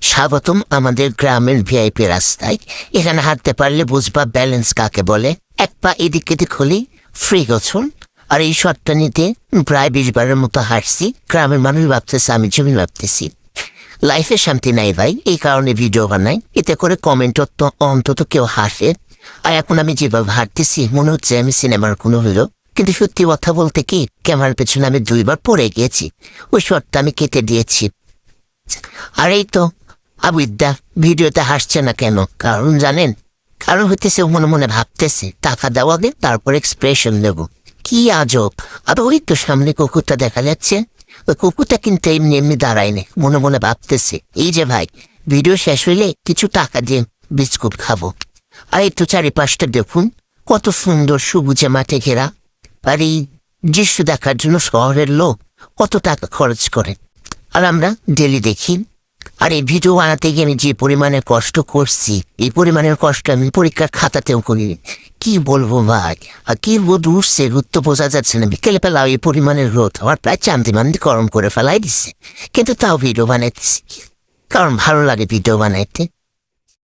স্বাগতম আমাদের গ্রামের ভিআইপি রাস্তায়। এখানে হাঁটতে পারলে বুঝবা ব্যালেন্স কাকে বলে। এক পা এদিক এদিক হলেই ফ্রি গোছল। আর এই শটটা নিতে প্রায় 20 বারের মতো হাঁটছি। গ্রামের মানুষ ভাবতেছে আমি জমি ভাবতেছি। লাইফে শান্তি নাই ভাই, এই কারণে ভিডিও বানাই, এতে করে কমেন্ট অন্তত কেউ হাসে। আর এখন আমি যেভাবে হাঁটতেছি মনে হচ্ছে আমি সিনেমার কোনো হিরো। কিন্তু সত্যি কথা বলতে কি, ক্যামেরার পেছনে আমি 2 বার পড়ে গিয়েছি। ওই শটটা আমি কেটে দিয়েছি। আর এই তো আবুইদা ভিডিওতে হাসছে না কেন? কারণ জানেন, কারণ হইতেছে মনে মনে ভাবতেছে টাকা দেওয়া গে তারপর এক্সপ্রেশন দেবো। কি আজব! আর ওই তো সামনে কুকুরটা দেখা যাচ্ছে। ওই কুকুরটা কিন্তু এমনি এমনি দাঁড়ায়নি, মনে মনে ভাবতেছে এই যে ভাই ভিডিও শেষ হইলে কিছু টাকা দিয়ে বিস্কুট খাবো। আর একটু চারিপাশটা দেখুন, কত সুন্দর সবুজে মাঠে ঘেরা। আর এই দৃশ্য দেখার জন্য শহরের লোক কত টাকা খরচ করে, আর আমরা ডেলি দেখি। আর এই ভিডিও বানাতে গিয়ে আমি যে পরিমাণে কষ্ট করছি, এই পরিমাণের কষ্ট আমি পরীক্ষার খাতাতেও করিনি। কি বলবো ভাই, আর কি রোদ উঠছে, রোদ তো বোঝা যাচ্ছে না। বিকেলে বেলা এই পরিমাণের রোদ আমার প্রায় চান্দি মান্দি গরম করে ফেলাই দিচ্ছে। কিন্তু তাও ভিডিও বানাইতেছি, কারণ ভালো লাগে ভিডিও বানাইতে।